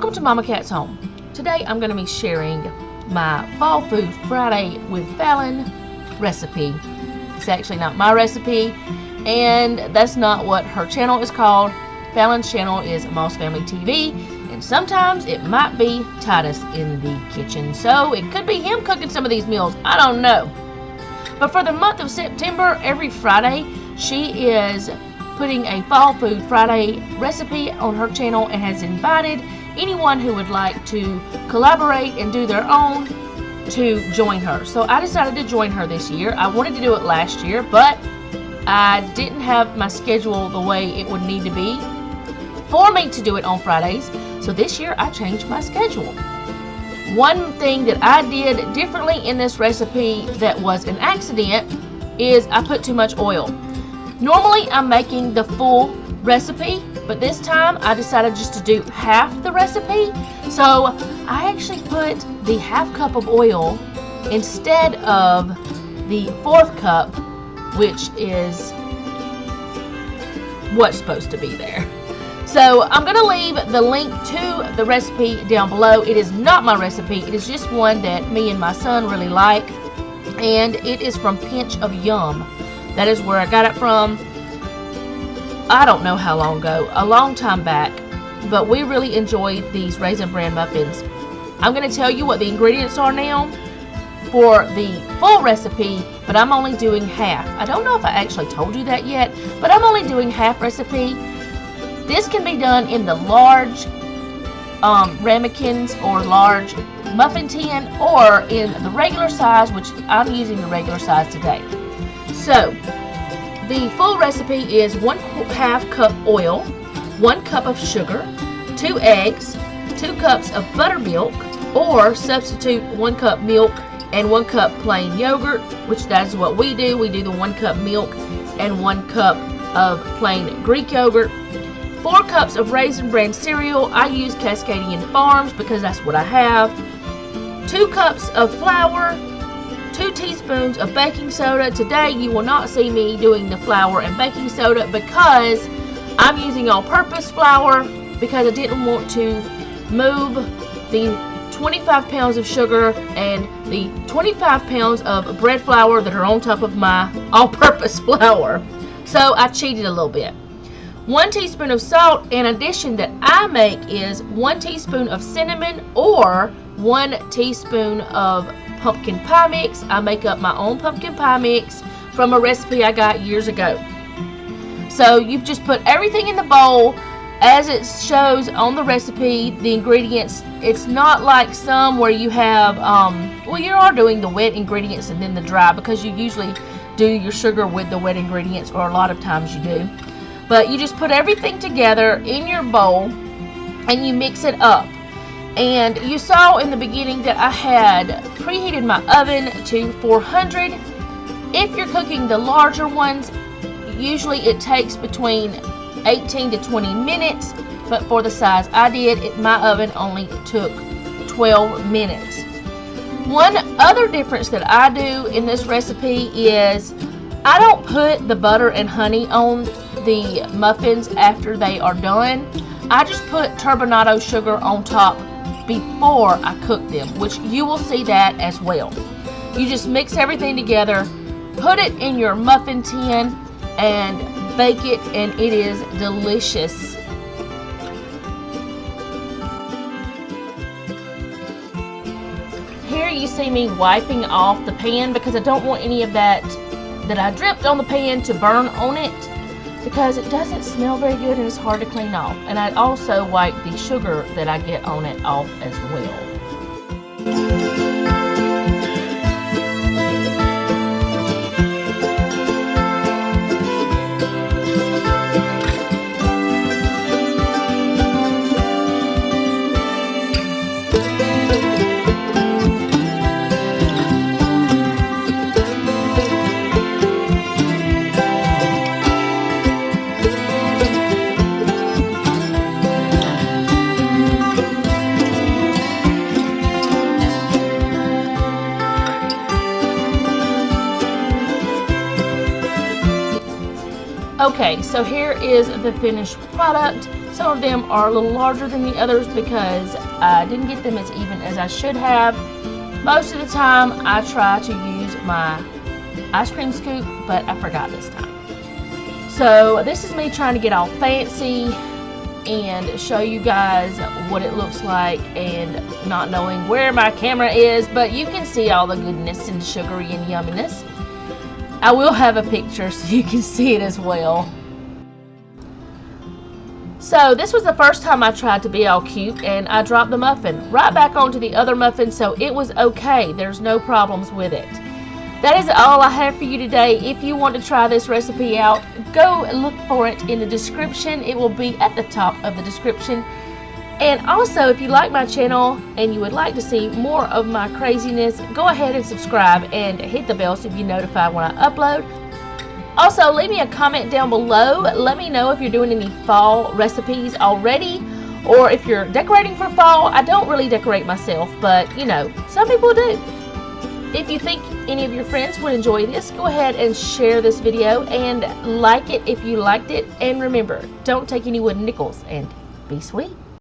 Welcome to Mama Cat's Home. Today I'm going to be sharing my Fall Food Friday with Falon recipe. It's actually not my recipe, and that's not what her channel is called. Falon's channel is Moss Family TV, and sometimes it might be Titus in the kitchen. So it could be him cooking some of these meals. I don't know. But for the month of September, every Friday, she is putting a Fall Food Friday recipe on her channel and has invited anyone who would like to collaborate and do their own to join her. So I decided to join her this year. I wanted to do it last year, but I didn't have my schedule the way it would need to be for me to do it on Fridays. So this year I changed my schedule. One thing that I did differently in this recipe that was an accident is I put too much oil. Normally I'm making the full recipe, but this time I decided just to do half the recipe. So I actually put the half cup of oil instead of the 4th cup, which is what's supposed to be there. So I'm going to leave the link to the recipe down below. It is not my recipe. It is just one that me and my son really like, and it is from Pinch of Yum. That is where I got it from. I don't know how long ago, a long time back, but we really enjoyed these Raisin Bran Muffins. I'm going to tell you what the ingredients are now for the full recipe, but I'm only doing half. I don't know if I actually told you that yet, but I'm only doing half recipe. This can be done in the large ramekins or large muffin tin, or in the regular size, which I'm using the regular size today. So the full recipe is 1/2 cup oil, 1 cup of sugar, 2 eggs, 2 cups of buttermilk, or substitute 1 cup milk and 1 cup plain yogurt, which that's what we do. We do the 1 cup milk and 1 cup of plain Greek yogurt. 4 cups of Raisin Bran cereal. I use Cascadian Farms because that's what I have. 2 cups of flour, 2 teaspoons of baking soda. Today you will not see me doing the flour and baking soda because I'm using all-purpose flour, because I didn't want to move the 25 pounds of sugar and the 25 pounds of bread flour that are on top of my all-purpose flour. So I cheated a little bit. 1 teaspoon of salt. An addition that I make is 1 teaspoon of cinnamon or 1 teaspoon of pumpkin pie mix. I make up my own pumpkin pie mix from a recipe I got years ago. So you just put everything in the bowl as it shows on the recipe, the ingredients. It's not like some where you have, well, you are doing the wet ingredients and then the dry, because you usually do your sugar with the wet ingredients, or a lot of times you do. But you just put everything together in your bowl and you mix it up. And you saw in the beginning that I had preheated my oven to 400. If you're cooking the larger ones, usually it takes between 18 to 20 minutes. But for the size I did, my oven only took 12 minutes. One other difference that I do in this recipe is I don't put the butter and honey on the muffins after they are done. I just put turbinado sugar on top before I cook them, which you will see that as well. You just mix everything together, put it in your muffin tin, and bake it, and it is delicious. Here you see me wiping off the pan because I don't want any of that I dripped on the pan to burn on it, because it doesn't smell very good and it's hard to clean off. And I also wipe the sugar that I get on it off as well. Okay, so here is the finished product. Some of them are a little larger than the others because I didn't get them as even as I should have. Most of the time I try to use my ice cream scoop, but I forgot this time. So this is me trying to get all fancy and show you guys what it looks like and not knowing where my camera is, but you can see all the goodness and sugary and yumminess. I will have a picture so you can see it as well. So this was the first time I tried to be all cute, and I dropped the muffin right back onto the other muffin, so it was okay. There's no problems with it. That is all I have for you today. If you want to try this recipe out, go look for it in the description. It will be at the top of the description. And also, if you like my channel and you would like to see more of my craziness, go ahead and subscribe and hit the bell so you get notified when I upload. Also, leave me a comment down below. Let me know if you're doing any fall recipes already, or if you're decorating for fall. I don't really decorate myself, but you know, some people do. If you think any of your friends would enjoy this, go ahead and share this video and like it if you liked it. And remember, don't take any wooden nickels, and be sweet.